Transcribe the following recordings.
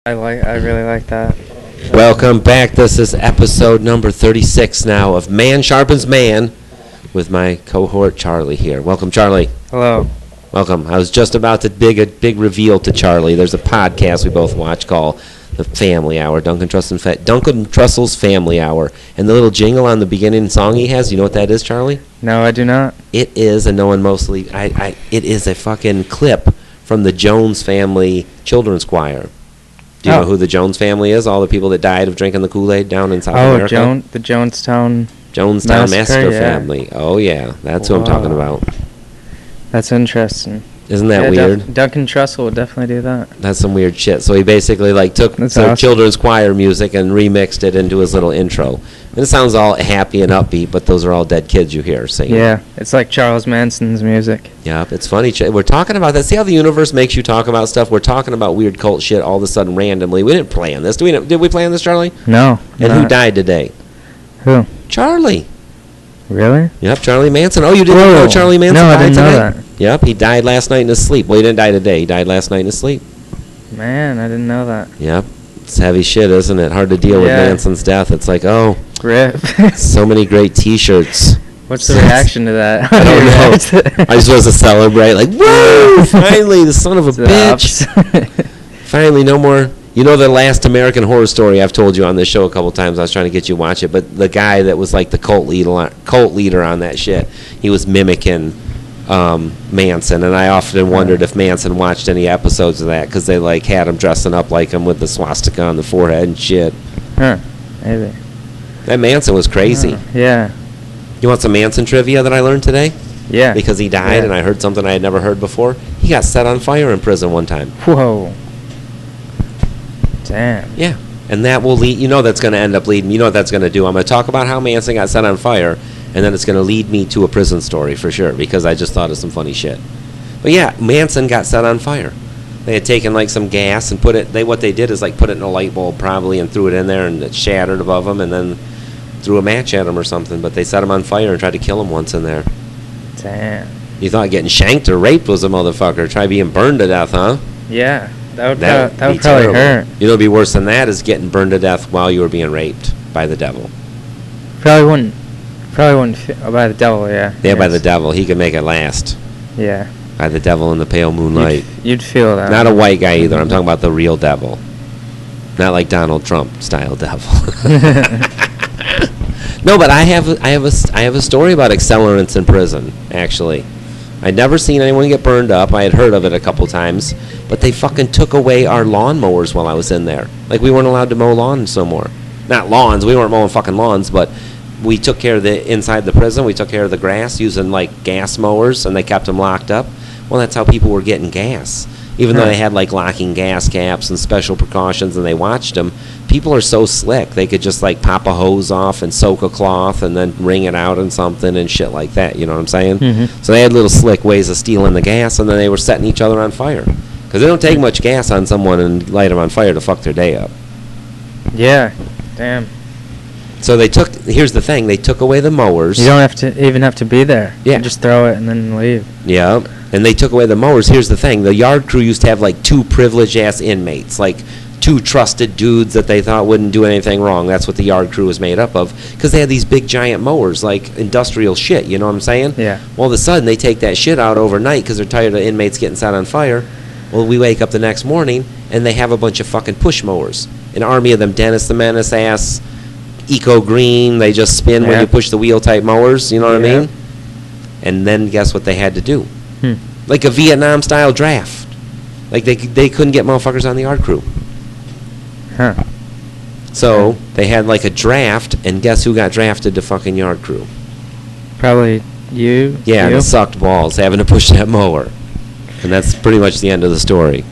I really like that. Welcome back. This is episode number 36 now of Man Sharpens Man with my cohort Charlie here. Welcome, Charlie. Hello. Welcome. I was just about to dig a big reveal to Charlie. There's a podcast we both watch called The Family Hour, Duncan Trussell's Family Hour. And the little jingle on the beginning song he has, you know what that is, Charlie? No, I do not. It is, and no one mostly, it is a fucking clip from the Jones Family Children's Choir. Do you know who the Jones family is? All the people that died of drinking the Kool-Aid down in South America? Oh, the Jonestown Massacre family. Oh, yeah. That's who I'm talking about. That's interesting. Isn't that weird? Duncan Trussell would definitely do that. That's some weird shit. So he basically took some children's choir music and remixed it into his little intro. And it sounds all happy and upbeat, but those are all dead kids you hear singing. Yeah, it's like Charles Manson's music. Yeah, it's funny. We're talking about that. See how the universe makes you talk about stuff? We're talking about weird cult shit all of a sudden randomly. We didn't plan this. Did we plan this, Charlie? No. And who died today? Who? Charlie. Really? Yep, Charlie Manson. Oh, you didn't know Charlie Manson died today? No, I didn't know that. Yep, he died last night in his sleep. Well, he didn't die today. He died last night in his sleep. Man, I didn't know that. Yep. It's heavy shit, isn't it? Hard to deal with Manson's death. It's like, oh, rip. So many great T-shirts. What's the reaction to that? I don't know. I just was to celebrate, like, woo! Finally, the son of a bitch. Finally, no more. You know the last American Horror Story I've told you on this show a couple times. I was trying to get you to watch it, but the guy that was like the cult leader on that shit, he was mimicking Manson, and I often wondered if Manson watched any episodes of that because they had him dressing up like him with the swastika on the forehead and shit. Huh? Maybe. That Manson was crazy. Yeah. You want some Manson trivia that I learned today? Yeah. Because he died, and I heard something I had never heard before. He got set on fire in prison one time. Whoa. Damn. Yeah. And that will lead, that's going to end up leading, what that's going to do. I'm going to talk about how Manson got set on fire, and then it's going to lead me to a prison story for sure, because I just thought of some funny shit. But yeah, Manson got set on fire. They had taken some gas and what they did is put it in a light bulb probably and threw it in there, and it shattered above him, and then threw a match at him or something. But they set him on fire and tried to kill him once in there. Damn. You thought getting shanked or raped was a motherfucker. Try being burned to death, huh? Yeah. That would probably hurt. You know what'd be worse than that is getting burned to death while you were being raped by the devil. Probably wouldn't by the devil, yeah. Yeah, by the devil. He could make it last. Yeah. By the devil in the pale moonlight. You'd feel that. Not a white guy either. I'm talking about the real devil. Not like Donald Trump style devil. No, but I have a story about accelerants in prison, actually. I'd never seen anyone get burned up. I had heard of it a couple times, but they fucking took away our lawnmowers while I was in there. We weren't allowed to mow lawns no more. Not lawns. We weren't mowing fucking lawns, but we took care of the inside the prison. We took care of the grass using gas mowers, and they kept them locked up. Well, that's how people were getting gas. Even though they had locking gas caps and special precautions, and they watched them, people are so slick. They could just pop a hose off and soak a cloth and then wring it out in something and shit like that. You know what I'm saying? Mm-hmm. So they had little slick ways of stealing the gas, and then they were setting each other on fire. Because they don't take much gas on someone and light them on fire to fuck their day up. Yeah. Damn. So here's the thing, they took away the mowers. You don't even have to be there. Yeah. You just throw it and then leave. Yeah. And they took away the mowers. Here's the thing, the yard crew used to have two privileged ass inmates, two trusted dudes that they thought wouldn't do anything wrong. That's what the yard crew was made up of, because they had these big giant mowers, industrial shit, you know what I'm saying? Yeah. Well, all of a sudden they take that shit out overnight because they're tired of inmates getting set on fire. Well, we wake up the next morning and they have a bunch of fucking push mowers, an army of them Dennis the Menace ass, Eco Green. They just spin when you push the wheel type mowers. You know what I mean? And then guess what they had to do? Like a Vietnam style draft. They couldn't get motherfuckers on the yard crew. Huh. So they had a draft, and guess who got drafted to fucking yard crew? Probably you. Yeah, and it sucked balls having to push that mower. And that's pretty much the end of the story.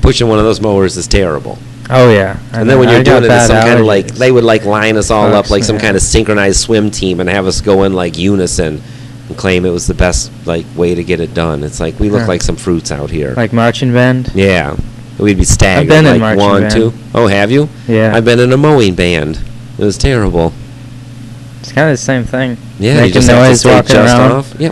Pushing one of those mowers is terrible. Oh, yeah. And then when you're doing it, it's some kind of they would line us all up like some kind of synchronized swim team and have us go in unison and claim it was the best way to get it done. It's we look like some fruits out here. Like marching band? Yeah. We'd be staggered. I've been in marching band. 1, 2. Oh, have you? Yeah. I've been in a mowing band. It was terrible. It's kind of the same thing. Yeah, making you just noise, have to walking just around. off. Yeah.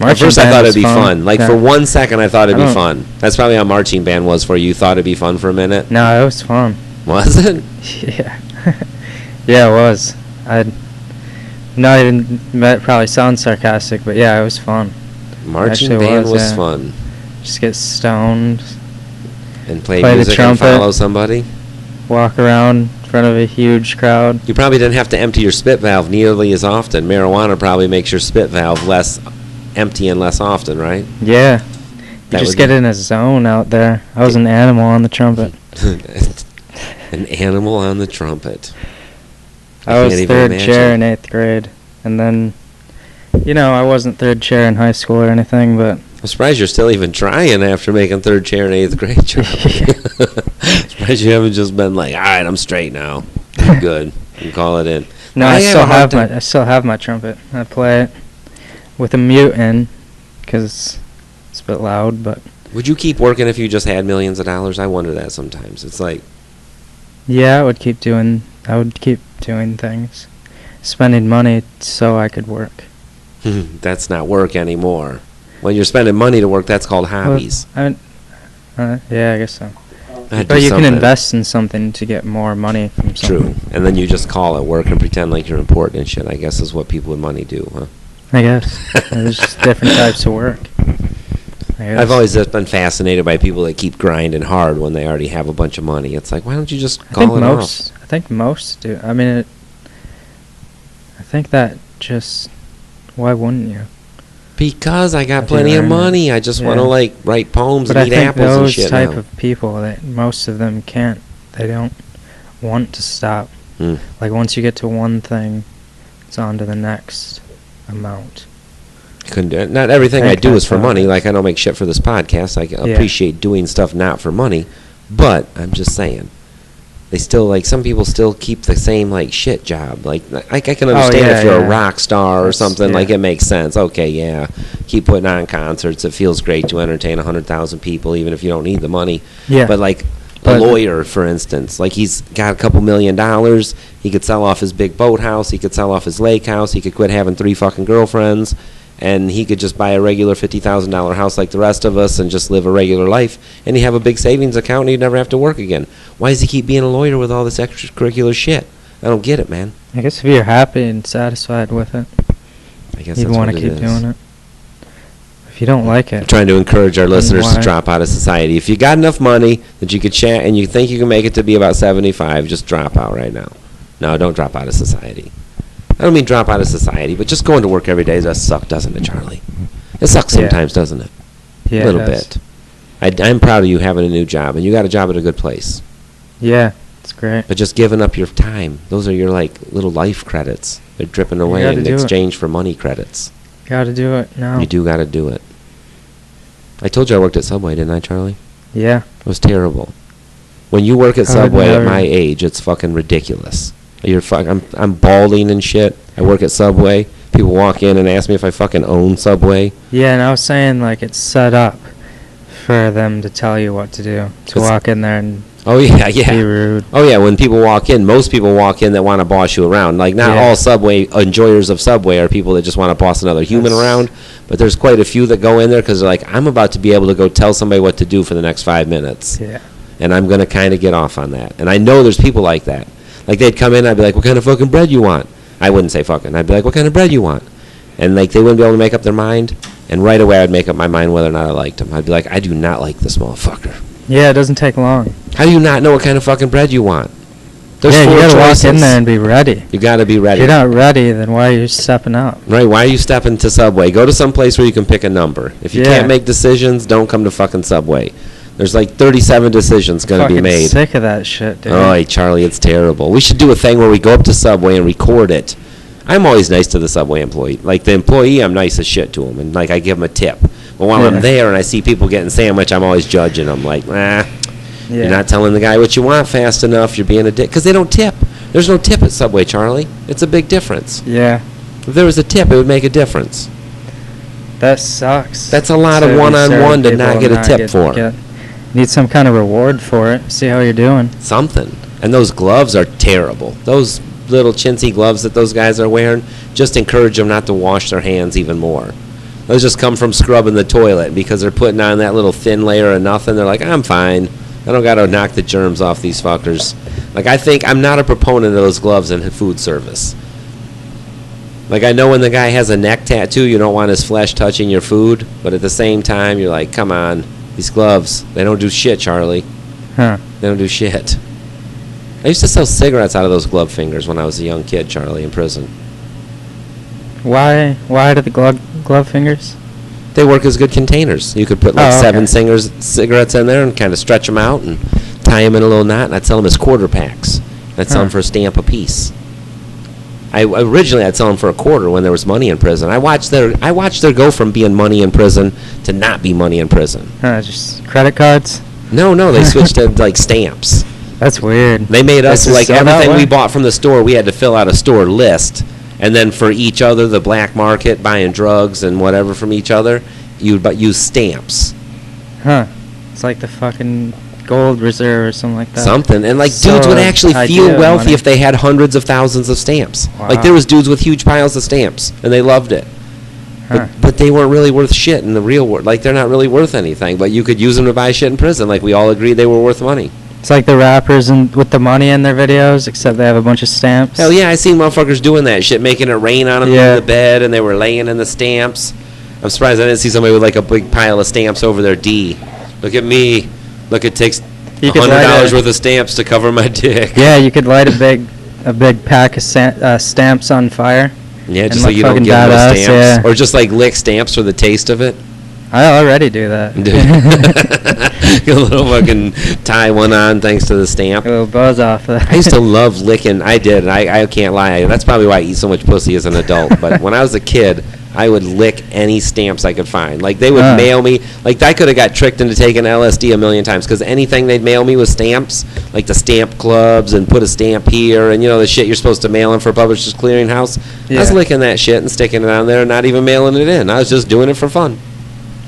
At first, I band thought was it'd be fun. Like, Yeah. for 1 second, I thought it'd I be don't- fun. That's probably how marching band was for you. You thought it'd be fun for a minute? No, it was fun. Was it? Yeah. Yeah, it was. I didn't. That probably sounds sarcastic, but yeah, it was fun. Marching Actually, it band was yeah. fun. Just get stoned, And play Play the music and trumpet. follow somebody. walk around in front of a huge crowd. You probably didn't have to empty your spit valve nearly as often. Marijuana probably makes your spit valve less empty and less often, right? Yeah. That You just would get be- in a zone out there. I was an animal on the trumpet. An animal on the trumpet. I was can't even third imagine. chair in 8th grade. And then, I wasn't third chair in high school or anything, but I'm surprised you're still even trying after making third chair in 8th grade, Charlie. Surprised you haven't just been like, all right, I'm straight now. I'm good. You can call it in. no, I still a hard I still have my trumpet. I play it with a mute in because it's a bit loud, but Would you keep working if you just had millions of dollars? I wonder that sometimes. It's like, yeah, I would keep doing things, spending money so I could work. that's not work anymore. When you're spending money to work, that's called hobbies. Well, yeah, I guess so. I'd But do you something. can invest in something to get more money from something. True. And then you just call it work and pretend like you're important and shit, I guess is what people with money do, huh? I guess. There's just different types of work. I guess. I've always just been fascinated by people that keep grinding hard when they already have a bunch of money. It's like, why don't you just call it off? I think most do. I mean, I think that just. Why wouldn't you? Because I got If you plenty of earn it. money. I just want to, Yeah. like, write poems But and I eat think apples and those shit type now. of people, that most of them can't. They don't want to stop. Hmm. Like once you get to one thing, it's on to the next amount. Couldn't do it. Not everything I think do is that's for how money. it is. Like, I don't make shit for this podcast. I Yeah. appreciate doing stuff not for money. But I'm just saying, they still, like, some people still keep the same, like, shit job. Like I can understand yeah, if you're yeah. a rock star or That's- something. yeah. Like, it makes sense. Okay, yeah. Keep putting on concerts. It feels great to entertain 100,000 people, even if you don't need the money. Yeah. But, like, a But- lawyer, for instance, like, he's got a couple $1 million. He could sell off his big boathouse. He could sell off his lake house. He could quit having 3 fucking girlfriends. And he could just buy a regular $50,000 house like the rest of us and just live a regular life. And he'd have a big savings account and he'd never have to work again. Why does he keep being a lawyer with all this extracurricular shit? I don't get it, man. I guess if you're happy and satisfied with it, I guess you'd that's want what to it keep is. doing it. If you don't like I'm it, trying to encourage our listeners to why? drop out of society. If you got enough money that you could chat and you think you can make it to be about 75, just drop out right now. No, don't drop out of society. I don't mean drop out of society, but just going to work every day does suck, doesn't it, Charlie? It sucks Yeah. sometimes, doesn't it? yeah, A it little does. bit. I'm proud of you having a new job, and you got a job at a good place. Yeah, it's great. But just giving up your time, those are your, like, little life credits. They're dripping away gotta in do it. exchange for money credits. Got to do it now. You do got to do it. I told you I worked at Subway, didn't I, Charlie? Yeah. It was terrible. When you work at I would Subway at never- my age, it's fucking ridiculous. I'm balding and shit. I work at Subway. People walk in and ask me if I fucking own Subway. Yeah, and I was saying, like, it's set up for them to tell you what to do. To It's- walk in there and Oh yeah, be yeah. rude. Oh yeah, when people walk in, most people walk in that want to boss you around. Like, not Yeah. all Subway enjoyers of Subway are people that just want to boss another human That's- around, but there's quite a few that go in there because they're like, I'm about to be able to go tell somebody what to do for the next 5 minutes, Yeah. and I'm going to kind of get off on that. And I know there's people like that. Like, they'd come in, I'd be like, what kind of fucking bread you want? I wouldn't say fucking. I'd be like, what kind of bread you want? And, like, they wouldn't be able to make up their mind, and right away I'd make up my mind whether or not I liked them. I'd be like, I do not like this motherfucker. Yeah, it doesn't take long. How do you not know what kind of fucking bread you want? There's yeah, you 4 gotta walk in choices. there and be ready. You got to be ready. If you're not ready, then why are you stepping up? Right, why are you stepping to Subway? Go to some place where you can pick a number. If you Yeah. can't make decisions, don't come to fucking Subway. There's like 37 decisions going to be Fucking made. sick of that shit, dude. Oh, Charlie, it's terrible. We should do a thing where we go up to Subway and record it. I'm always nice to the Subway employee. Like, the employee, I'm nice as shit to him, and, like, I give him a tip. But while Yeah. I'm there and I see people getting sandwich, I'm always judging them. Like, Yeah. you're not telling the guy what you want fast enough. You're being a dick. Because they don't tip. There's no tip at Subway, Charlie. It's a big difference. Yeah. If there was a tip, it would make a difference. That sucks. That's a lot of be one-on-one to serving not people get a and tip for. Need some kind of reward for it. See how you're doing. Something. And those gloves are terrible. Those little chintzy gloves that those guys are wearing, just encourage them not to wash their hands even more. Those just come from scrubbing the toilet because they're putting on that little thin layer of nothing. They're like, I'm fine. I don't got to knock the germs off these fuckers. Like, I think I'm not a proponent of those gloves in food service. Like, I know when the guy has a neck tattoo, you don't want his flesh touching your food. But at the same time, you're like, come on. These gloves, they don't do shit, Charlie. Huh. They don't do shit. I used to sell cigarettes out of those glove fingers when I was a young kid, Charlie, in prison. Why do the glove fingers? They work as good containers. You could put like okay. 7 cigarettes in there and kind of stretch them out and tie them in a little knot, and I'd sell them as quarter packs. I'd sell them for a stamp a piece. Originally I'd sell them for a quarter when there was money in prison. I watched their go from being money in prison to not be money in prison. Just credit cards? No, they switched to like stamps. That's weird. They made us like everything we bought from the store. We had to fill out a store list. And then for each other, the black market, buying drugs and whatever from each other, you'd use stamps. Huh. It's like the fucking gold reserve or something like that. Something. And like dudes would actually feel wealthy if they had hundreds of thousands of stamps. Wow. Like there was dudes with huge piles of stamps, and they loved it. Huh. But they weren't really worth shit in the real world. Like they're not really worth anything, but you could use them to buy shit in prison. Like we all agreed they were worth money. It's like the rappers with the money in their videos, except they have a bunch of stamps. Hell yeah, I seen motherfuckers doing that shit, making it rain on them in the bed, and they were laying in the stamps. I'm surprised I didn't see somebody with like a big pile of stamps over their D. Look at me. Look, it takes $100 worth of stamps to cover my dick. Yeah, you could light a big pack of stamps on fire. Yeah, just like you don't give them stamps. Yeah. Or just like lick stamps for the taste of it. I already do that. A little fucking tie one on thanks to the stamp. A little buzz off that. I used to love licking. I did. And I can't lie. That's probably why I eat so much pussy as an adult. But when I was a kid, I would lick any stamps I could find. Like they would mail me. Like I could have got tricked into taking LSD a million times because anything they'd mail me was stamps. Like the stamp clubs and put a stamp here and the shit you're supposed to mail in for Publishers Clearinghouse. Yeah. I was licking that shit and sticking it on there and not even mailing it in. I was just doing it for fun.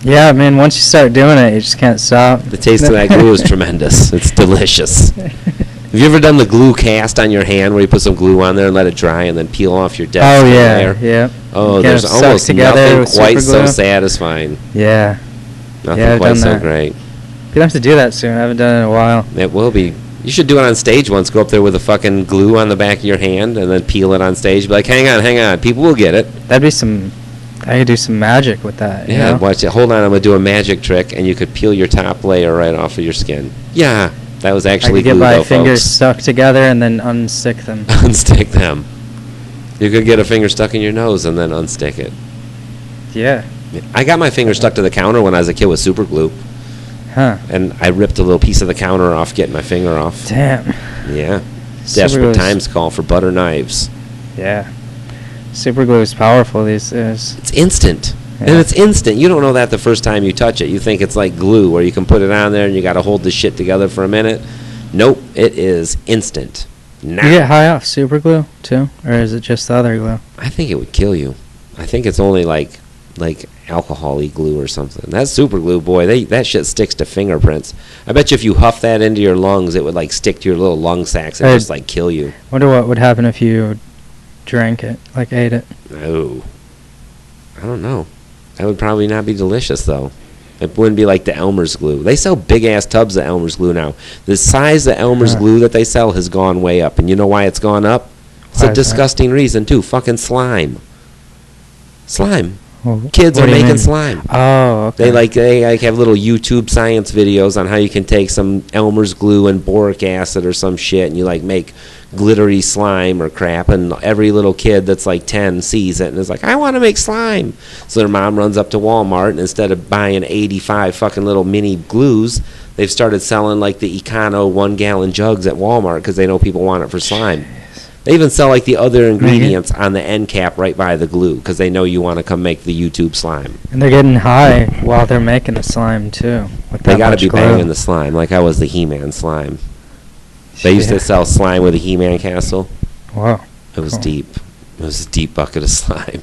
Yeah, man, once you start doing it, you just can't stop. The taste of that glue is tremendous. It's delicious. Have you ever done the glue cast on your hand where you put some glue on there and let it dry and then peel off your dead skin layer? Yeah. Oh, there's almost nothing quite so satisfying. Yeah. Nothing quite so great. You're gonna have to do that soon. I haven't done it in a while. It will be. You should do it on stage once. Go up there with a fucking glue on the back of your hand and then peel it on stage. Be like, hang on. People will get it. That'd be some... I could do some magic with that. Yeah, watch it. Hold on, I'm going to do a magic trick, and you could peel your top layer right off of your skin. Yeah, that was actually glue, though, I could get my fingers stuck together and then unstick them. Unstick them. You could get a finger stuck in your nose and then unstick it. Yeah. I got my finger stuck to the counter when I was a kid with super glue. Huh. And I ripped a little piece of the counter off, getting my finger off. Damn. Yeah. Desperate times call for butter knives. Yeah. Super glue is powerful these days. It's instant. Yeah. And it's instant. You don't know that the first time you touch it. You think it's like glue where you can put it on there and you got to hold the shit together for a minute. Nope. It is instant. Now. You get high off super glue too? Or is it just the other glue? I think it would kill you. I think it's only like alcohol-y glue or something. That super glue, boy, that shit sticks to fingerprints. I bet you if you huff that into your lungs, it would like stick to your little lung sacs and just like kill you. Wonder what would happen if you drank it, like ate it. Oh, I don't know. That would probably not be delicious, though. It wouldn't be like the Elmer's glue. They sell big-ass tubs of Elmer's glue now. The size of Elmer's glue that they sell has gone way up. And you know why it's gone up? It's a disgusting reason, too. Fucking slime. Slime. Well, kids are making slime. Oh, okay. They have little YouTube science videos on how you can take some Elmer's glue and boric acid or some shit, and you make glittery slime or crap, and every little kid that's 10 sees it and is like, I want to make slime. So their mom runs up to Walmart, and instead of buying 85 fucking little mini glues, they've started selling the Econo 1-gallon jugs at Walmart because they know people want it for slime. They even sell the other ingredients on the end cap right by the glue because they know you want to come make the YouTube slime. And they're getting high while they're making the slime too. They got to be banging the slime like I was the He-Man slime. They used to sell slime with a He-Man castle. Wow. It was deep. It was a deep bucket of slime.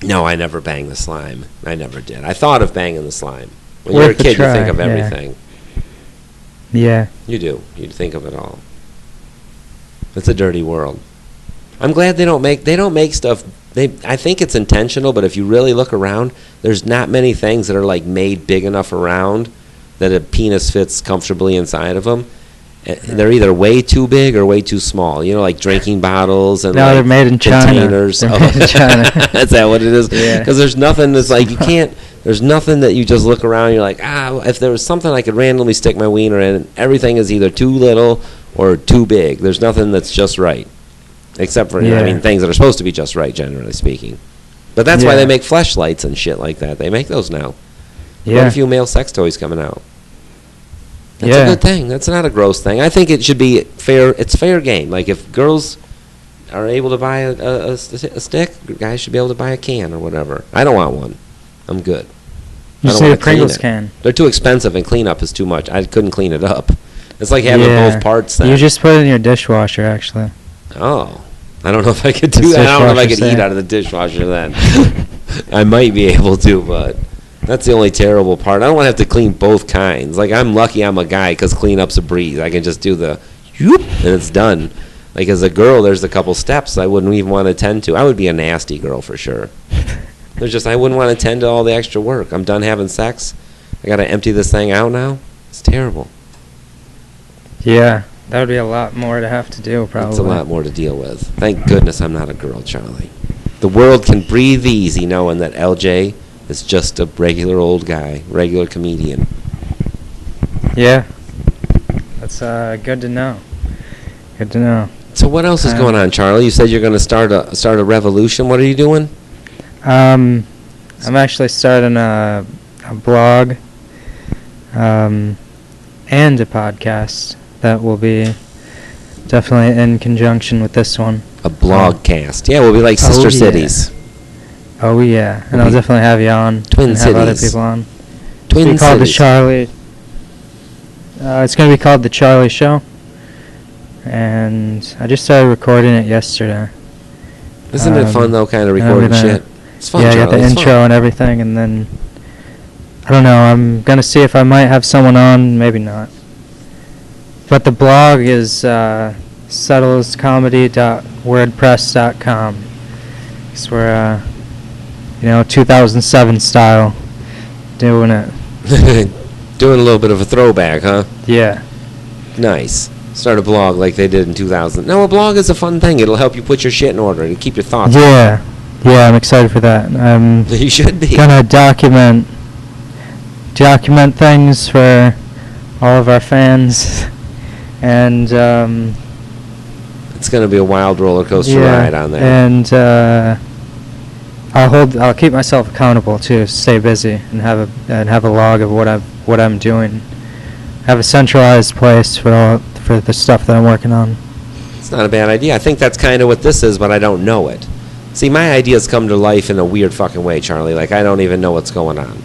No, I never banged the slime. I never did. I thought of banging the slime. When you're a kid, you think of everything. Yeah. You do. You think of it all. It's a dirty world. I'm glad they don't make stuff I think it's intentional, but if you really look around, there's not many things that are like made big enough around that a penis fits comfortably inside of them. They're either way too big or way too small. You know, like drinking bottles and they're made in containers. China. They're made in China. Is that what it is? Yeah. Because there's nothing that's like, you can't, there's nothing that you just look around and you're like, if there was something I could randomly stick my wiener in, everything is either too little or too big. There's nothing that's just right. Except for, things that are supposed to be just right, generally speaking. But that's why they make fleshlights and shit like that. They make those now. Quite a few male sex toys coming out. That's a good thing. That's not a gross thing. I think it should be fair. It's fair game. Like, if girls are able to buy a stick, guys should be able to buy a can or whatever. I don't want one. I'm good. You say a Pringles can. They're too expensive, and cleanup is too much. I couldn't clean it up. It's like having both parts then. You just put it in your dishwasher, actually. Oh. I don't know if I could do that. I don't know if I could eat out of the dishwasher then. I might be able to, but that's the only terrible part. I don't want to have to clean both kinds. Like, I'm lucky I'm a guy because cleanup's a breeze. I can just do the whoop, and it's done. Like, as a girl, there's a couple steps I wouldn't even want to tend to. I would be a nasty girl for sure. I wouldn't want to tend to all the extra work. I'm done having sex. I got to empty this thing out now. It's terrible. Yeah. That would be a lot more to have to do, probably. It's a lot more to deal with. Thank goodness I'm not a girl, Charlie. The world can breathe easy knowing that LJ is just a regular old guy, regular comedian. Yeah. That's good to know. Good to know. So what else is going on, Charlie? You said you're going to start a revolution. What are you doing? I'm actually starting a blog and a podcast. That will be definitely in conjunction with this one. A blogcast. Yeah, we'll be like Sister Cities. Oh, yeah. And I'll definitely have you on. Twin and Cities. have other people on. Twin It's called Cities. The Charlie. It's going to be called The Charlie Show. And I just started recording it yesterday. Isn't it fun, though, kind of recording shit? It's fun, Yeah, I Charlie. got the intro and everything, and then, I don't know, I'm going to see if I might have someone on, maybe not. But the blog is settlescomedy.wordpress.com. It's where, 2007 style, doing it. Doing a little bit of a throwback, huh? Yeah. Nice. Start a blog like they did in 2000. No, a blog is a fun thing. It'll help you put your shit in order and keep your thoughts. Yeah. Yeah, I'm excited for that. You should be. Gonna document things for all of our fans. And it's going to be a wild roller coaster ride on there. And I'll keep myself accountable too. Stay busy and have a log of what I'm doing. Have a centralized place for the stuff that I'm working on. It's not a bad idea. I think that's kind of what this is, but I don't know it. See, my ideas come to life in a weird fucking way, Charlie. Like, I don't even know what's going on.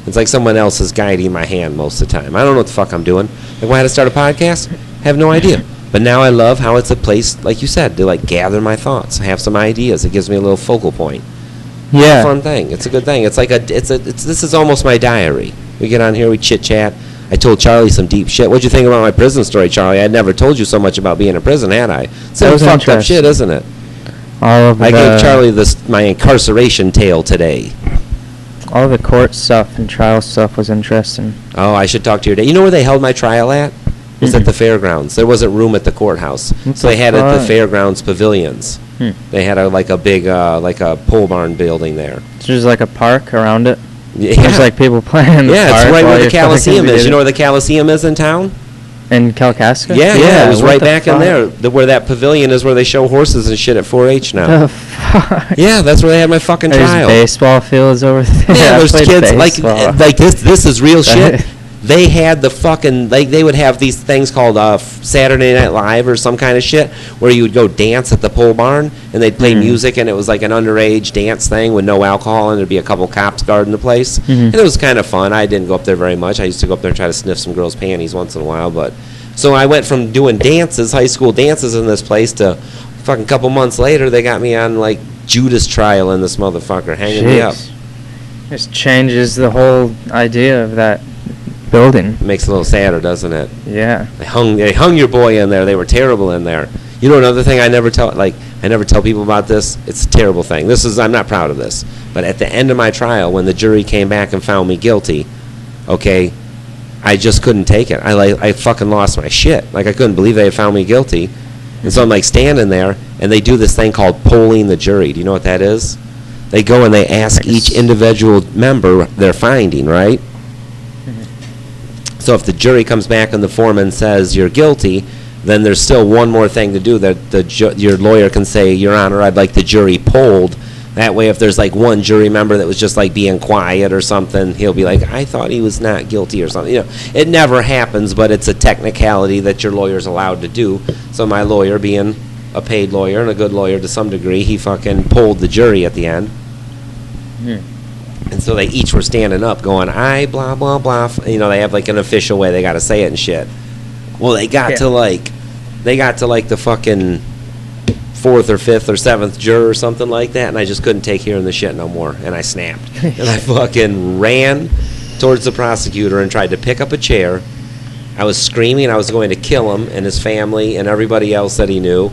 It's like someone else is guiding my hand most of the time. I don't know what the fuck I'm doing. Like, when I had to start a podcast, I have no idea. But now I love how it's a place, like you said, to like gather my thoughts. I have some ideas. It gives me a little focal point. Yeah. It's a fun thing. It's a good thing. It's like this is almost my diary. We get on here, we chit chat. I told Charlie some deep shit. What'd you think about my prison story, Charlie? I'd never told you so much about being in prison, had I? Some fucked up shit, isn't it? I gave Charlie my incarceration tale today. All the court stuff and trial stuff was interesting. Oh, I should talk to you today. You know where they held my trial at? It was at the fairgrounds. There wasn't room at the courthouse, so they had it at the fairgrounds pavilions. They had a big pole barn building there. So there's like a park around it. Yeah. There's like people playing in the park. Yeah, it's right where the Coliseum is. You know where the Coliseum is in town? In Kalkaska? Yeah, it was right back in there. Where that pavilion is where they show horses and shit at 4-H now. The fuck? Yeah, that's where they had my fucking trial. There's baseball fields over there. Yeah, there's kids baseball. like this is real shit. They had the fucking, they would have these things called Saturday Night Live or some kind of shit where you would go dance at the pole barn and they'd play music and it was like an underage dance thing with no alcohol and there'd be a couple cops guarding the place. And it was kind of fun. I didn't go up there very much. I used to go up there and try to sniff some girls' panties once in a while. But so I went from doing dances, high school dances in this place to fucking couple months later they got me on like Judas trial in this motherfucker hanging me up. Just changes the whole idea of that building. It makes it a little sadder, doesn't it? Yeah. They hung your boy in there. They were terrible in there. You know another thing I never tell, like I never tell people about this. It's a terrible thing. I'm not proud of this. But at the end of my trial, when the jury came back and found me guilty, okay, I just couldn't take it. I fucking lost my shit. Like, I couldn't believe they had found me guilty. And so I'm like standing there, and they do this thing called polling the jury. Do you know what that is? They go and they ask each individual member their finding, right? So if the jury comes back and the foreman says you're guilty, then there's still one more thing to do that your lawyer can say, Your Honor, I'd like the jury polled. That way, if there's like one jury member that was just like being quiet or something, he'll be like, I thought he was not guilty or something. You know, it never happens, but it's a technicality that your lawyer's allowed to do. So my lawyer, being a paid lawyer and a good lawyer to some degree, he fucking polled the jury at the end. And so they each were standing up going, I blah, blah, blah. You know, they have like an official way they got to say it and shit. Well, they got to like the fucking fourth or fifth or seventh juror or something like that, and I just couldn't take hearing the shit no more, and I snapped. And I fucking ran towards the prosecutor and tried to pick up a chair. I was screaming I was going to kill him and his family and everybody else that he knew.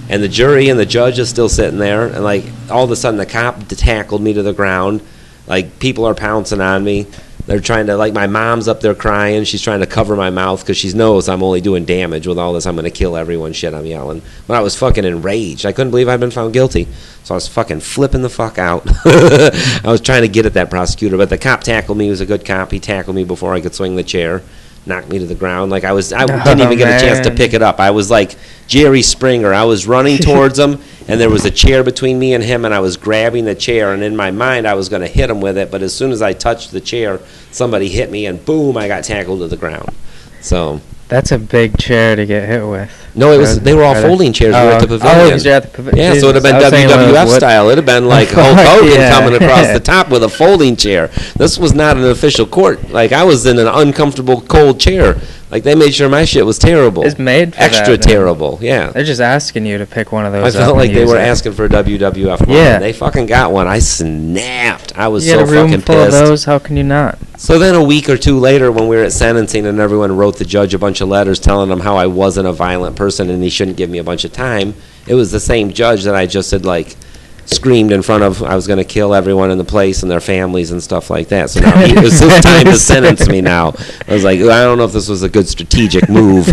And the jury and the judge is still sitting there, and like all of a sudden the cop tackled me to the ground. Like, people are pouncing on me. They're trying to, like, my mom's up there crying. She's trying to cover my mouth because she knows I'm only doing damage with all this. I'm going to kill everyone shit I'm yelling. But I was fucking enraged. I couldn't believe I'd been found guilty. So I was fucking flipping the fuck out. I was trying to get at that prosecutor. But the cop tackled me. He was a good cop. He tackled me before I could swing the chair. Knocked me to the ground. Like, I didn't even get a chance to pick it up. I was like Jerry Springer. I was running towards him, and there was a chair between me and him, and I was grabbing the chair, and in my mind I was going to hit him with it, but as soon as I touched the chair, somebody hit me, and boom, I got tackled to the ground. So that's a big chair to get hit with. No, it was. They were all folding chairs. We were at the pavilion. Oh, you're at the pavilion. Yeah, so it would have been WWF style. It would have been like Hulk Hogan coming across the top with a folding chair. This was not an official court. Like, I was in an uncomfortable, cold chair. Like, they made sure my shit was terrible. It's made for extra that, terrible. Yeah. They're just asking you to pick one of those. I felt like they were asking for a WWF one. Yeah. They fucking got one. I snapped. I was you so had a room fucking full pissed. of those. How can you not? So then a week or two later, when we were at sentencing and everyone wrote the judge a bunch of letters telling him how I wasn't a violent person and he shouldn't give me a bunch of time, it was the same judge that I just had, like, screamed in front of. I was going to kill everyone in the place and their families and stuff like that. So now it was his time to sentence me now. I was like, I don't know if this was a good strategic move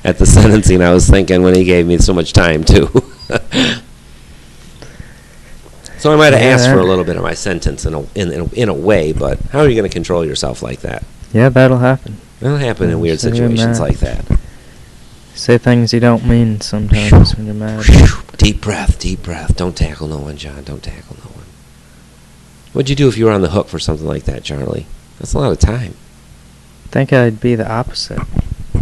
at the sentencing. I was thinking when he gave me so much time, too. So I might have asked for a little bit of my sentence in a way, but how are you going to control yourself like that? Yeah, that'll happen. It'll happen in weird situations like that. Say things you don't mean sometimes when you're mad. Deep breath, deep breath. Don't tackle no one, John. Don't tackle no one. What'd you do if you were on the hook for something like that, Charlie? That's a lot of time. I think I'd be the opposite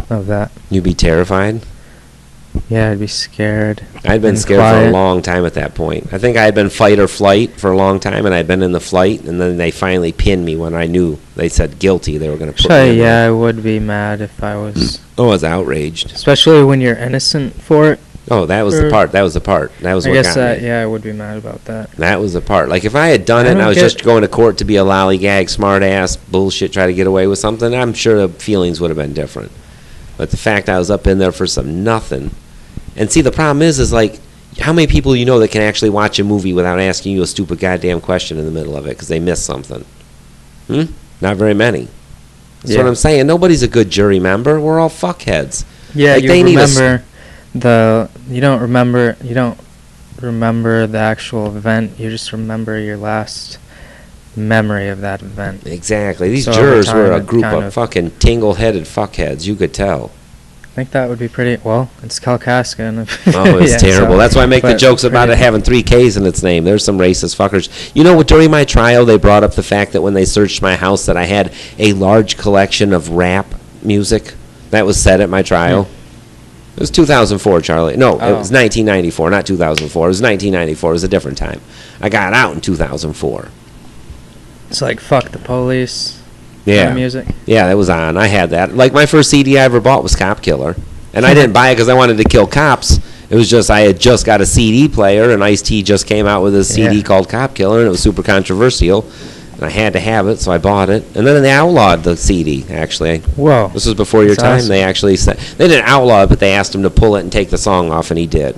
of that. You'd be terrified? Yeah, I'd be scared. I'd been scared for a long time at that point. I think I had been fight or flight for a long time, and I'd been in the flight, and then they finally pinned me when I knew they said guilty. They were going to put me in yeah, I would be mad if I was... I was outraged. Especially when you're innocent for it. Oh, that was the part. That was the part. That was what got me. Yeah, I would be mad about that. That was the part. Like, if I had done it and I was just going to court to be a lollygag, smart-ass, bullshit, try to get away with something, I'm sure the feelings would have been different. But the fact I was up in there for some nothing... And see, the problem is like, how many people you know that can actually watch a movie without asking you a stupid goddamn question in the middle of it because they missed something? Not very many. That's what I'm saying. Nobody's a good jury member. We're all fuckheads. Yeah, like, you don't remember the actual event. You just remember your last memory of that event. Exactly. These jurors were a group of fucking tingle-headed fuckheads. You could tell. I think that would be pretty... Well, it's Kalkaska. Oh, it's terrible. That's why I make the jokes about it having 3 Ks in its name. There's some racist fuckers. You know what? During my trial, they brought up the fact that when they searched my house that I had a large collection of rap music. That was said at my trial. It was 2004, Charlie. No, it was 1994, not 2004. It was 1994. It was a different time. I got out in 2004. It's like, fuck the police... Yeah. Music. Yeah, that was on. I had that. Like, my first CD I ever bought was Cop Killer. And I didn't buy it because I wanted to kill cops. It was just I had just got a CD player, and Ice-T just came out with a CD called Cop Killer, and it was super controversial. And I had to have it, so I bought it. And then they outlawed the CD, actually. Whoa. This was before your time. Awesome. They actually said... They didn't outlaw it, but they asked him to pull it and take the song off, and he did.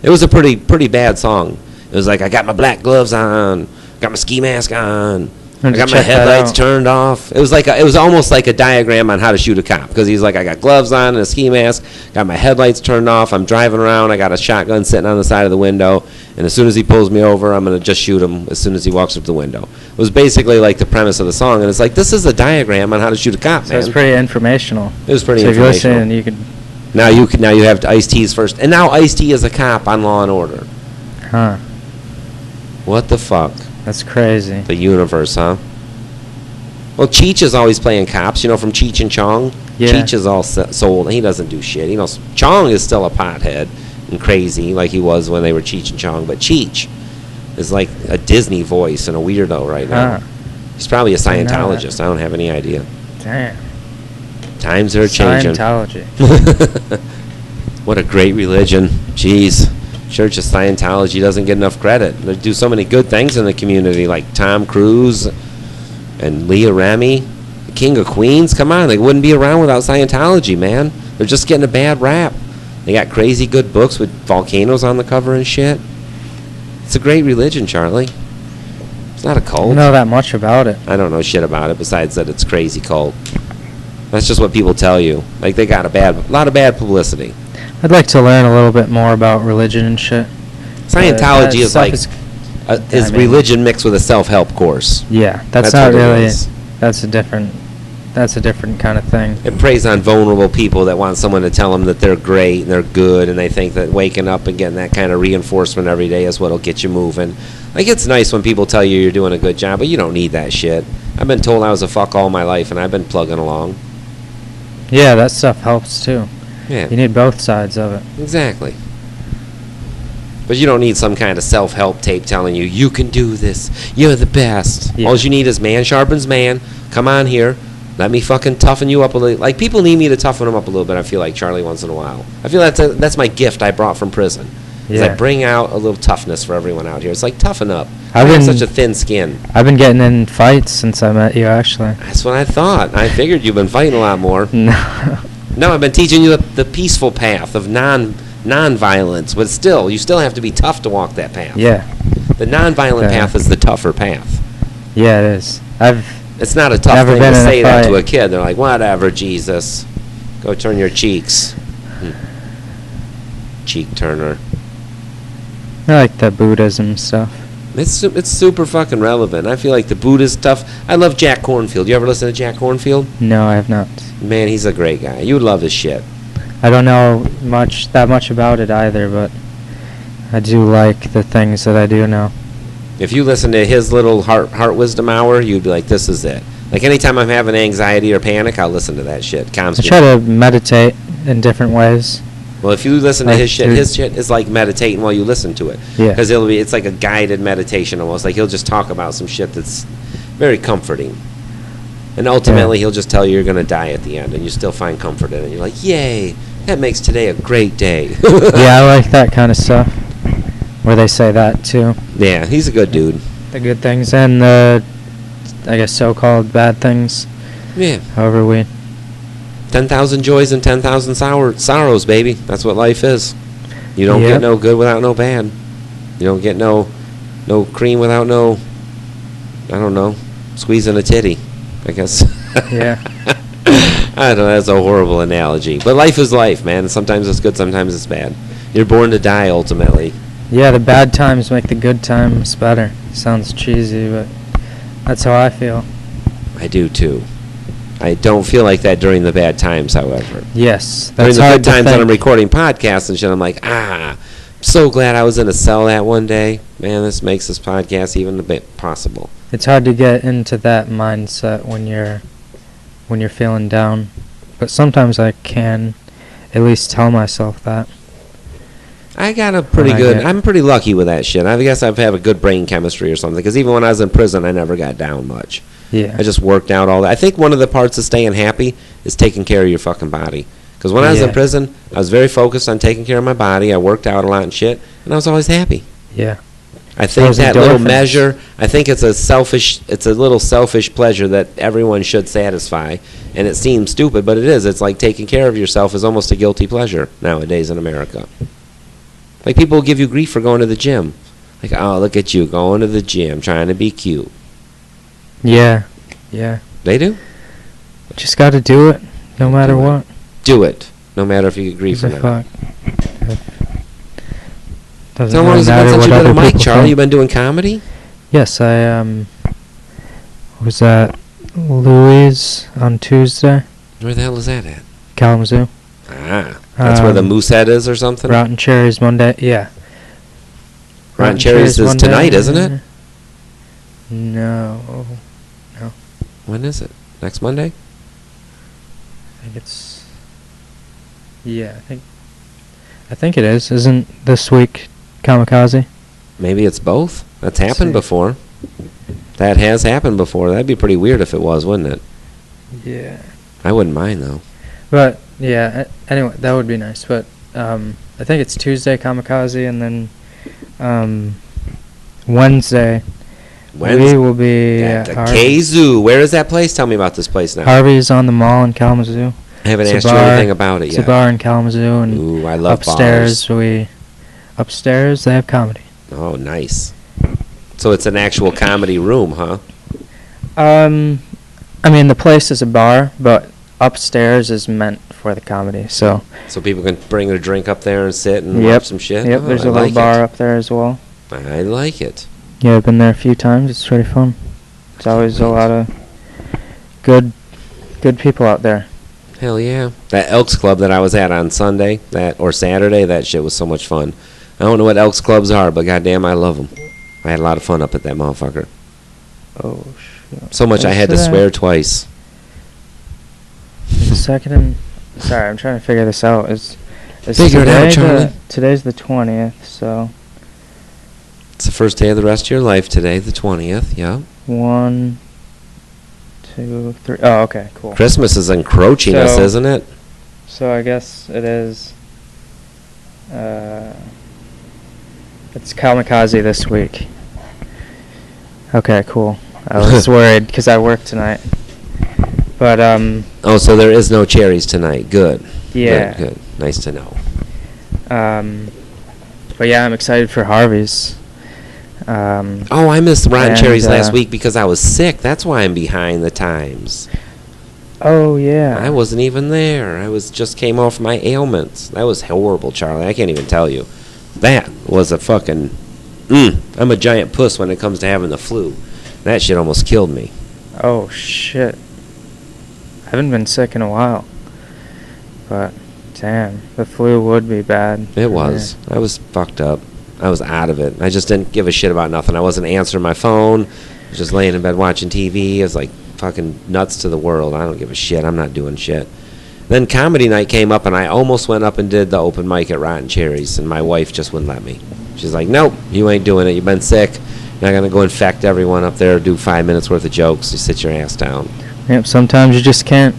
It was a pretty bad song. It was like, I got my black gloves on, got my ski mask on, I got my headlights turned off. It was almost like a diagram on how to shoot a cop, because he's like, I got gloves on and a ski mask, got my headlights turned off, I'm driving around, I got a shotgun sitting on the side of the window, and as soon as he pulls me over, I'm going to just shoot him as soon as he walks up the window. It was basically like the premise of the song, and it's like, this is a diagram on how to shoot a cop, man. So it's pretty informational. It was pretty informational. informational. So if you listen, you can... Now you have Ice-T's first, and now Ice-T is a cop on Law and Order. Huh. What the fuck? That's crazy. The universe, huh? Well, Cheech is always playing cops, from Cheech and Chong. Yeah. Cheech is all sold. He doesn't do shit. Chong is still a pothead and crazy like he was when they were Cheech and Chong. But Cheech is like a Disney voice and a weirdo right now. Huh. He's probably a Scientologist. I don't have any idea. Damn. Times are changing. Scientology. What a great religion. Jeez. Church of Scientology doesn't get enough credit. They do so many good things in the community, like Tom Cruise and Leah Remini, the King of Queens. Come on, they wouldn't be around without Scientology, man. They're just getting a bad rap. They got crazy good books with volcanoes on the cover and shit. It's a great religion, Charlie. It's not a cult. I don't know that much about it. I don't know shit about it besides that it's crazy cult. That's just what people tell you. Like, they got a lot of bad publicity. I'd like to learn a little bit more about religion and shit. Scientology is like religion mixed with a self-help course. Yeah, that's not really. That's a different kind of thing. It preys on vulnerable people that want someone to tell them that they're great and they're good, and they think that waking up and getting that kind of reinforcement every day is what'll get you moving. Like, it's nice when people tell you you're doing a good job, but you don't need that shit. I've been told I was a fuck all my life, and I've been plugging along. Yeah, that stuff helps too. Yeah. You need both sides of it. Exactly. But you don't need some kind of self-help tape telling you, you can do this, you're the best. Yeah. All you need is man sharpens man. Come on here. Let me fucking toughen you up a little. Like, people need me to toughen them up a little bit, I feel like, Charlie, once in a while. I feel that's my gift I brought from prison. Yeah. I bring out a little toughness for everyone out here. It's like, toughen up. I have such a thin skin. I've been getting in fights since I met you, actually. That's what I thought. I figured you've been fighting a lot more. No, I've been teaching you the peaceful path of non-violence, but still, you still have to be tough to walk that path. Yeah. The non-violent path is the tougher path. Yeah, it is. It's not a tough thing to say that to a kid. They're like, whatever, Jesus. Go turn your cheeks. Cheek turner. I like the Buddhism stuff. It's super fucking relevant. I feel like the Buddhist stuff. I love Jack Kornfield. You ever listen to Jack Kornfield? No, I have not. Man, he's a great guy. You would love his shit. I don't know that much about it either, but I do like the things that I do know. If you listen to his little heart wisdom hour, you'd be like, this is it. Like, anytime I'm having anxiety or panic, I'll listen to that shit. I try to meditate in different ways. Well, if you listen to his shit is like meditating while you listen to it. Yeah. Because it's like a guided meditation almost. Like, he'll just talk about some shit that's very comforting. And ultimately, he'll just tell you you're going to die at the end, and you still find comfort in it. You're like, yay, that makes today a great day. Yeah, I like that kind of stuff, where they say that, too. Yeah, he's a good dude. The good things and the, I guess, so-called bad things. Yeah. However we... 10,000 joys and 10,000 sorrows, baby. That's what life is. You don't get no good without no bad. You don't get no cream without no, I don't know, squeezing a titty, I guess. Yeah. I don't know, that's a horrible analogy. But life is life, man. Sometimes it's good, sometimes it's bad. You're born to die, ultimately. Yeah, the bad times make the good times better. Sounds cheesy, but that's how I feel. I do, too. I don't feel like that during the bad times, however. Yes. That's during the good times when I'm recording podcasts and shit, I'm like, I'm so glad I was in a cell that one day. Man, this makes this podcast even a bit possible. It's hard to get into that mindset when you're feeling down. But sometimes I can at least tell myself that. I got a pretty good... I'm pretty lucky with that shit. I guess I've had a good brain chemistry or something, because even when I was in prison, I never got down much. Yeah. I just worked out all that. I think one of the parts of staying happy is taking care of your fucking body. Because when I was in prison, I was very focused on taking care of my body. I worked out a lot and shit, and I was always happy. Yeah. I think that little measure, I think it's a little selfish pleasure that everyone should satisfy. And it seems stupid, but it is. It's like taking care of yourself is almost a guilty pleasure nowadays in America. Like, people will give you grief for going to the gym. Like, oh, look at you going to the gym, trying to be cute. Yeah. Yeah. They do? Just got to do it, no matter what. Do it, no matter if you get grief or Gives a not. fuck. Doesn't So how long really has it been matter since what you've been other a mic, people Charlie? think. You've been doing comedy? Yes, I was at Louis on Tuesday, Where the hell is that at? Kalamazoo. Ah, that's where the moose head is or something? Rotten Cherries Monday, yeah. Rotten Cherries is Monday. tonight, isn't it? No. When is it? Next Monday? I think it's... Yeah, I think it is. Isn't this week Kamikaze? Maybe it's both. That's happened see. before. That has happened before. That'd be pretty weird if it was, wouldn't it? Yeah. I wouldn't mind, though. But, yeah, anyway, that would be nice. But I think it's Tuesday Kamikaze, and then Wednesday we will be at the Harvey's. K-Zoo. Where is that place? Tell me about this place now. Harvey's on the mall in Kalamazoo. I haven't It's a asked you bar. anything about it It's yet. a bar in Kalamazoo, and Ooh, I love upstairs bars. Upstairs they have comedy. Oh, nice. So it's an actual comedy room, huh? I mean, the place is a bar, but upstairs is meant for the comedy. So So people can bring their drink up there and sit and Yep. watch some shit? Yep, Oh, there's I a little like bar it. up there as well. I like it. Yeah, I've been there a few times. It's pretty fun. It's always a lot of good people out there. Hell yeah. That Elks Club that I was at on Sunday or Saturday, that shit was so much fun. I don't know what Elks Clubs are, but goddamn, I love them. I had a lot of fun up at that motherfucker. Oh, shit. So much I had to swear twice. Second and... Sorry, I'm trying to figure this out. Is Figure it out, today Charlie. Today's the 20th, so... It's the first day of the rest of your life today, the 20th, yeah. 1, 2, 3... Oh, okay, cool. Christmas is encroaching us, So- isn't it? So I guess it is... It's Kamikaze this week. Okay, cool. I was worried because I work tonight. But, Oh, so there is no cherries tonight. Good. yeah. Good. Nice to know. But yeah, I'm excited for Harvey's. Oh, I missed Rotten And, Cherries last week because I was sick. That's why I'm behind the times. Oh, yeah. I wasn't even there. Just came off my ailments. That was horrible, Charlie. I can't even tell you. That was a fucking... I'm a giant puss when it comes to having the flu. That shit almost killed me. Oh, shit. I haven't been sick in a while. But, damn, the flu would be bad. It was. I was fucked up. I was out of it. I just didn't give a shit about nothing. I wasn't answering my phone. I was just laying in bed watching TV. I was like fucking nuts to the world. I don't give a shit. I'm not doing shit. Then comedy night came up, and I almost went up and did the open mic at Rotten Cherries, and my wife just wouldn't let me. She's like, nope, you ain't doing it. You've been sick. You're not going to go infect everyone up there, do 5 minutes worth of jokes. You sit your ass down. Yep, sometimes you just can't.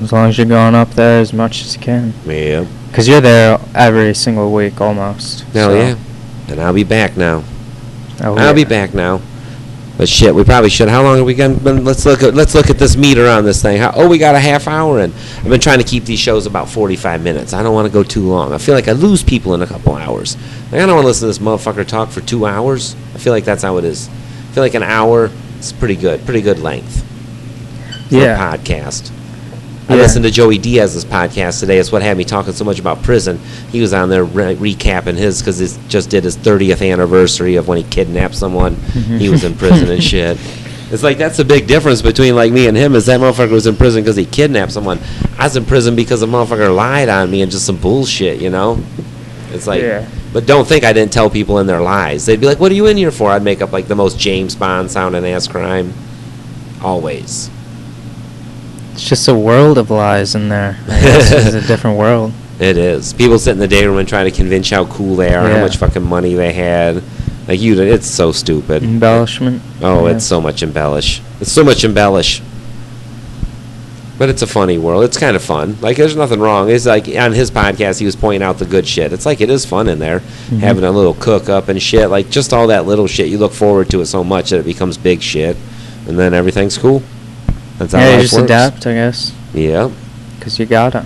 As long as you're going up there as much as you can. Yeah. Because you're there every single week, almost. Hell yeah. And I'll be back now. Oh, I'll be back now. But shit, we probably should. How long have we been? Let's look at this meter on this thing. We got a half hour in. I've been trying to keep these shows about 45 minutes. I don't want to go too long. I feel like I lose people in a couple hours. Like, I don't want to listen to this motherfucker talk for 2 hours. I feel like that's how it is. I feel like an hour is pretty good length for a podcast. I listened to Joey Diaz's podcast today. It's what had me talking so much about prison. He was on there recapping his, because he just did his 30th anniversary of when he kidnapped someone. He was in prison and shit. It's like, that's the big difference between like me and him, is that motherfucker was in prison because he kidnapped someone. I was in prison because a motherfucker lied on me and just some bullshit, you know? It's like, but don't think I didn't tell people in their lies. They'd be like, what are you in here for? I'd make up like the most James Bond sounding ass crime. Always. It's just a world of lies in there. I guess it's a different world. It is. People sit in the day room and try to convince you how cool they are, how much fucking money they had. Like, it's so stupid. Embellishment. Oh, it's so much embellish. It's so much embellish. But it's a funny world. It's kind of fun. Like, there's nothing wrong. It's like, on his podcast, he was pointing out the good shit. It's like, it is fun in there. Having a little cook-up and shit. Like, just all that little shit. You look forward to it so much that it becomes big shit. And then everything's cool. That's how you life just works. adapt, I guess. Yeah. Because you gotta.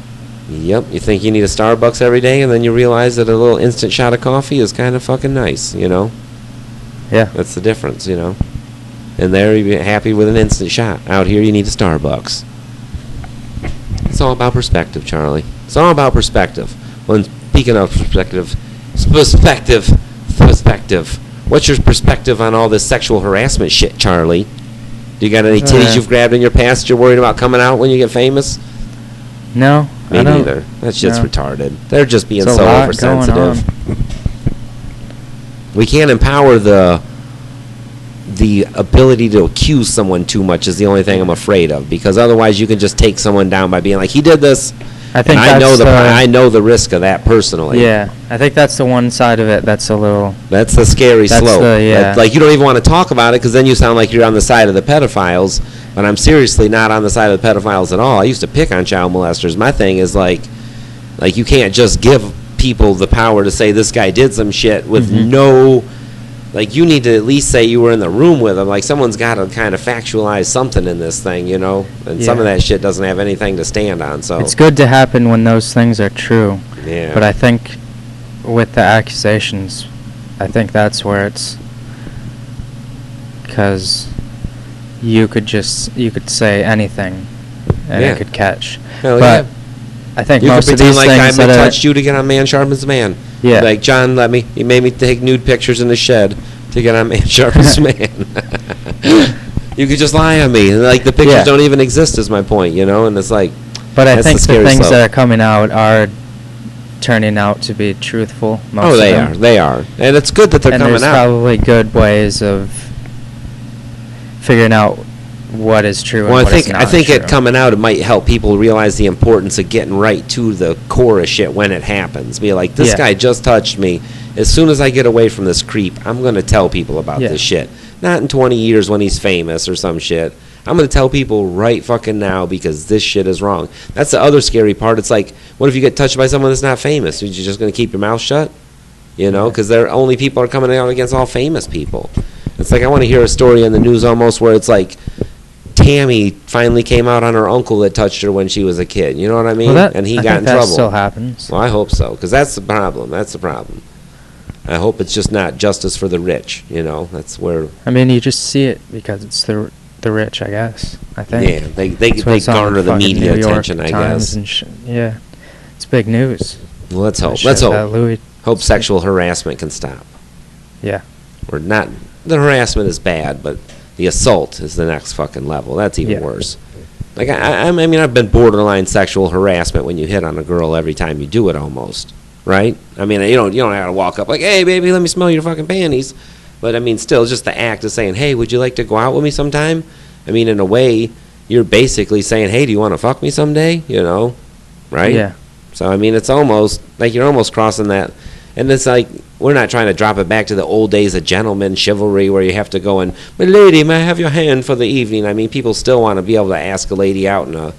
Yep, you think you need a Starbucks every day, and then you realize that a little instant shot of coffee is kind of fucking nice, you know? Yeah. That's the difference, you know? And there you're happy with an instant shot. Out here you need a Starbucks. It's all about perspective, Charlie. It's all about perspective. When speaking of perspective, what's your perspective on all this sexual harassment shit, Charlie? Do you got any titties you've grabbed in your past you're worried about coming out when you get famous? No, Me I don't. neither. That's just No. retarded. They're just being There's a so lot oversensitive. going We can't empower the ability to accuse someone too much is the only thing I'm afraid of, because otherwise you can just take someone down by being like, he did this. I think and that's I know the risk of that personally. Yeah, I think that's the one side of it that's a little. That's the scary slope. Yeah. Like, you don't even want to talk about it because then you sound like you're on the side of the pedophiles. But I'm seriously not on the side of the pedophiles at all. I used to pick on child molesters. My thing is like you can't just give people the power to say this guy did some shit with no. Like, you need to at least say you were in the room with him. Like, someone's got to kind of factualize something in this thing, you know? And some of that shit doesn't have anything to stand on, so. It's good to happen when those things are true. Yeah. But I think with the accusations, I think that's where it's. Because you could say anything and it could catch. Hell but yeah. I think You most could of these pretend like I things that touched you to get on Man Sharpens Man. Yeah. Like, John he made me take nude pictures in the shed to get on Man Sharpens Man. You could just lie on me. Like, the pictures don't even exist is my point, you know? And it's like, But I think the things slope. that are coming out are turning out to be truthful. Most they of them. are. They are. And it's good that they're coming there's out. probably good ways of figuring out what is true and what is not I think true. it coming out, it might help people realize the importance of getting right to the core of shit when it happens. Be like, this guy just touched me. As soon as I get away from this creep, I'm going to tell people about this shit. Not in 20 years when he's famous or some shit. I'm going to tell people right fucking now because this shit is wrong. That's the other scary part. It's like, what if you get touched by someone that's not famous? Are you just going to keep your mouth shut? You know, because only people are coming out against all famous people. It's like, I want to hear a story in the news almost where it's like, Tammy finally came out on her uncle that touched her when she was a kid. You know what I mean? And he got in trouble. That still happens. Well, I hope so, because that's the problem. That's the problem. I hope it's just not justice for the rich. You know, that's where. I mean, you just see it because it's the rich, I guess. I think. Yeah, they garner the media attention, I guess. Yeah, it's big news. Well, let's hope. Let's hope. Hope sexual harassment can stop. Yeah. Or not. The harassment is bad, but the assault is the next fucking level. That's even worse. Like, I mean, I've been borderline sexual harassment when you hit on a girl every time you do it almost, right? I mean, you don't have to walk up like, hey, baby, let me smell your fucking panties. But, I mean, still, just the act of saying, hey, would you like to go out with me sometime? I mean, in a way, you're basically saying, hey, do you want to fuck me someday? You know, right? Yeah. So, I mean, it's almost, like, you're almost crossing that. And it's like, we're not trying to drop it back to the old days of gentleman chivalry where you have to go and, my lady, may I have your hand for the evening? I mean, people still want to be able to ask a lady out in a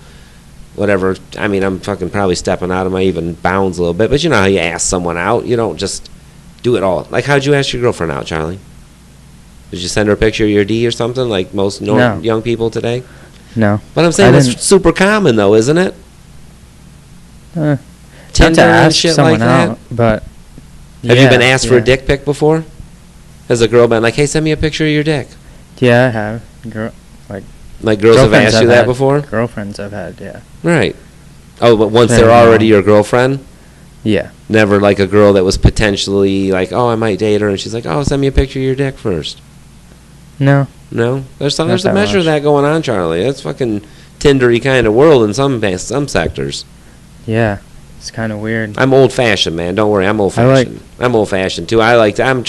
whatever. I mean, I'm fucking probably stepping out of my even bounds a little bit, but you know how you ask someone out. You don't just do it all. Like, how'd you ask your girlfriend out, Charlie? Did you send her a picture of your D or something like most young people today? No. But I'm saying that's super common, though, isn't it? Tinder and to ask shit someone like that? out, but Have you been asked for a dick pic before? Has a girl been like, hey, send me a picture of your dick? Yeah, I have. Like girls have asked you that before? Girlfriends I've had, yeah. Right. Oh, but once they're already your girlfriend? Yeah. Never like a girl that was potentially like, oh, I might date her, and she's like, oh, send me a picture of your dick first. No. No? There's a measure of that going on, Charlie. That's fucking Tinder-y kind of world in some sectors. Yeah. It's kind of weird. I'm old-fashioned, man. Don't worry. I'm old-fashioned. I'm old-fashioned, too. I'm not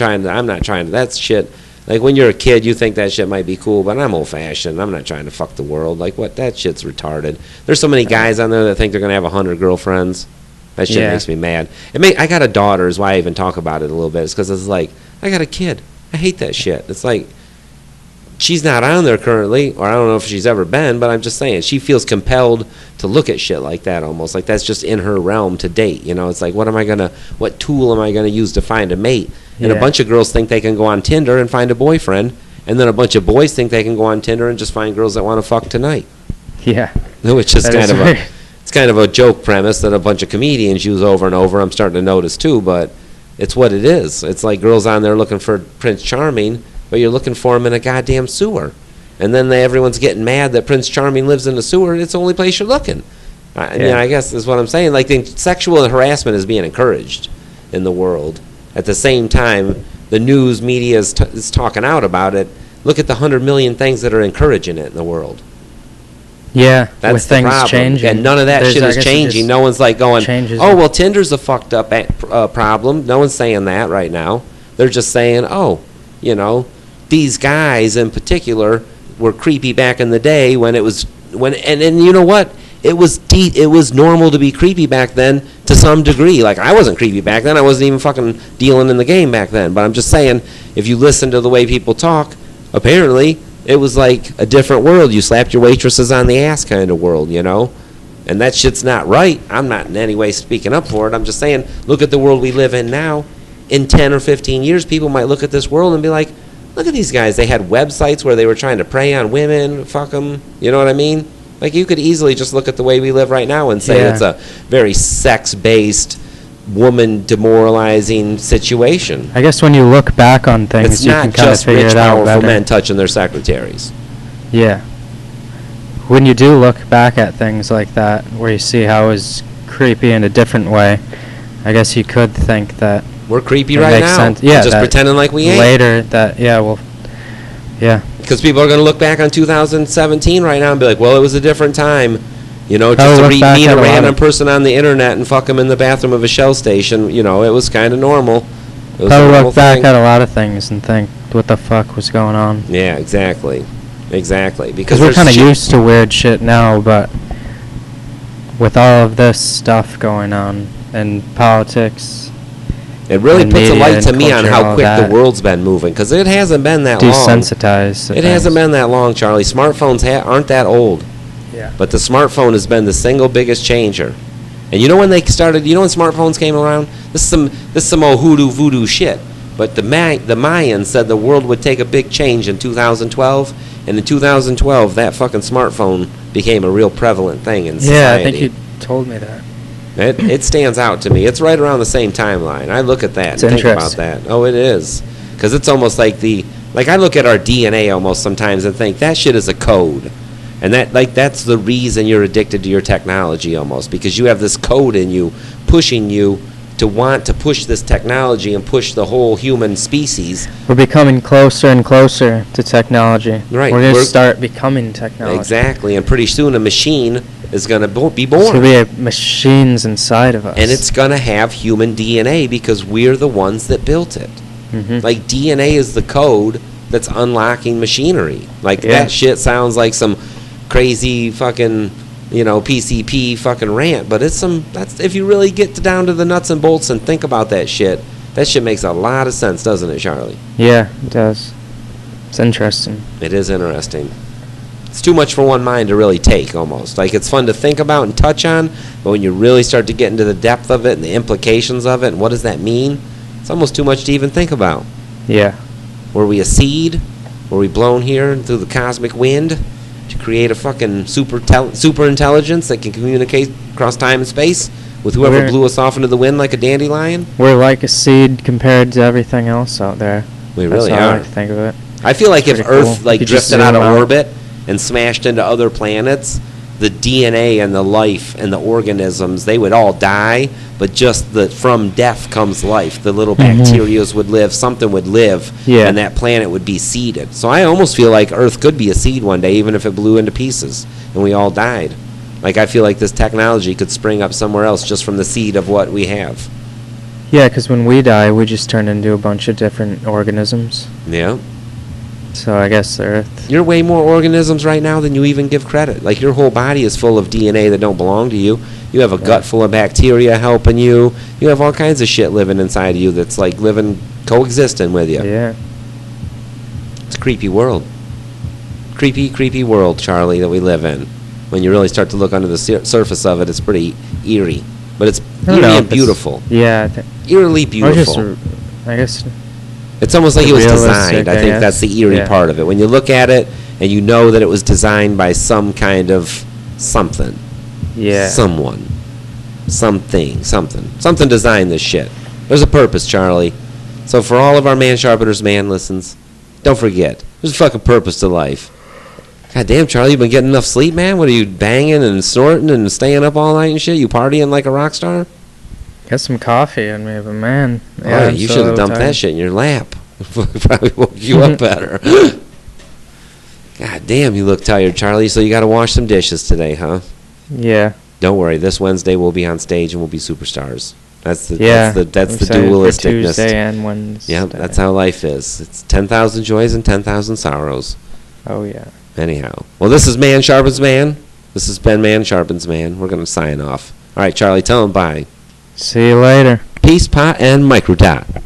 trying to. That's shit. Like, when you're a kid, you think that shit might be cool, but I'm old-fashioned. I'm not trying to fuck the world. Like, what? That shit's retarded. There's so many guys on there that think they're going to have 100 girlfriends. That shit makes me mad. I got a daughter, is why I even talk about it a little bit. It's because it's like, I got a kid. I hate that shit. It's like, she's not on there currently, or I don't know if she's ever been, but I'm just saying, she feels compelled to look at shit like that almost. Like, that's just in her realm to date. You know, it's like, what tool am I going to use to find a mate? And a bunch of girls think they can go on Tinder and find a boyfriend, and then a bunch of boys think they can go on Tinder and just find girls that want to fuck tonight. Yeah. Which is it's kind of a joke premise that a bunch of comedians use over and over. I'm starting to notice too, but it's what it is. It's like girls on there looking for Prince Charming, but you're looking for him in a goddamn sewer. And then everyone's getting mad that Prince Charming lives in the sewer. It's the only place you're looking. I guess is what I'm saying. Like, the sexual harassment is being encouraged in the world. At the same time, the news media is talking out about it. Look at the 100 million things that are encouraging it in the world. Yeah, that's with the things problem. changing. And none of that shit is changing. No one's like going, oh, well, Tinder's a fucked up problem. No one's saying that right now. They're just saying, oh, these guys in particular were creepy back in the day when it was, and you know what? It was normal to be creepy back then to some degree. Like, I wasn't creepy back then. I wasn't even fucking dealing in the game back then. But I'm just saying, if you listen to the way people talk, apparently it was like a different world. You slapped your waitresses on the ass kind of world, And that shit's not right. I'm not in any way speaking up for it. I'm just saying, look at the world we live in now. In 10 or 15 years, people might look at this world and be like, look at these guys. They had websites where they were trying to prey on women, fuck them. You know what I mean? Like, you could easily just look at the way we live right now and say it's a very sex-based, woman-demoralizing situation. I guess when you look back on things, you can kind of figure it out better. It's not just rich, powerful men touching their secretaries. Yeah. When you do look back at things like that, where you see how it was creepy in a different way, I guess you could think that we're creepy right now. Sense. Yeah, just pretending like we ain't. Later, Because people are going to look back on 2017 right now and be like, well, it was a different time. Just to meet a random person on the internet and fuck them in the bathroom of a Shell station, it was kind of normal. I'll look back at a lot of things and think, what the fuck was going on? Yeah, exactly. Because we're kind of used to weird shit now, but with all of this stuff going on and politics... It really puts a light to me on how quick the world's been moving, because it hasn't been that long. Desensitized. It hasn't been that long, Charlie. Smartphones aren't that old. Yeah. But the smartphone has been the single biggest changer. And when they started, when smartphones came around? This is some old hoodoo voodoo shit. But the Mayans said the world would take a big change in 2012, and in 2012, that fucking smartphone became a real prevalent thing in society. Yeah, I think you told me that. It stands out to me. It's right around the same timeline. I look at that and think about that. Oh, it is. Because it's almost like I look at our DNA almost sometimes and think that shit is a code. And that's the reason you're addicted to your technology almost. Because you have this code in you pushing you to want to push this technology and push the whole human species. We're becoming closer and closer to technology. Right. We're going to start becoming technology. Exactly. And pretty soon a machine is going to be born. So we have machines inside of us. And it's going to have human DNA because we're the ones that built it. Mm-hmm. Like, DNA is the code that's unlocking machinery. Like, that shit sounds like some crazy fucking, PCP fucking rant. But that's if you really get down to the nuts and bolts and think about that shit makes a lot of sense, doesn't it, Charlie? Yeah, it does. It's interesting. It is interesting. It's too much for one mind to really take, almost. Like, it's fun to think about and touch on, but when you really start to get into the depth of it and the implications of it and what does that mean, it's almost too much to even think about. Yeah. Were we a seed? Were we blown here through the cosmic wind to create a fucking super intelligence that can communicate across time and space with whoever blew us off into the wind like a dandelion? We're like a seed compared to everything else out there. We really That's how are. I like to think of it. I feel like if Earth cool. drifted out of orbit and smashed into other planets, the DNA and the life and the organisms, they would all die, but just from death comes life. The little bacterias would live, something would live, and that planet would be seeded. So I almost feel like Earth could be a seed one day, even if it blew into pieces and we all died. Like, I feel like this technology could spring up somewhere else just from the seed of what we have. Yeah, because when we die, we just turn into a bunch of different organisms. Yeah. So I guess the Earth... You're way more organisms right now than you even give credit. Like, your whole body is full of DNA that don't belong to you. You have a gut full of bacteria helping you. You have all kinds of shit living inside of you that's like coexisting with you. Yeah. It's a creepy world. Creepy world, Charlie, that we live in. When you really start to look under the surface of it, it's pretty eerie. But it's eerie and beautiful. Yeah. Eerily beautiful. I guess... It's almost like it was designed. I think that's the eerie part of it. When you look at it and you know that it was designed by some kind of something. Yeah. Someone. Something designed this shit. There's a purpose, Charlie. So for all of our Man Sharpeners Man listens, don't forget, there's a fucking purpose to life. God damn, Charlie, you been getting enough sleep, man? What are you, banging and snorting and staying up all night and shit? You partying like a rock star? Got some coffee in me, but man. Yeah, you should have dumped that shit in your lap. Probably woke you up better. God damn, you look tired, Charlie. So you got to wash some dishes today, huh? Yeah. Don't worry. This Wednesday we'll be on stage and we'll be superstars. That's the excited dualisticness. for Tuesday and Wednesday. Yeah, that's how life is. It's 10,000 joys and 10,000 sorrows. Oh yeah. Anyhow, well, this is Man Sharpens Man. This has been Man Sharpens Man. We're gonna sign off. All right, Charlie, tell him bye. See you later. Peace, pot, and microdot.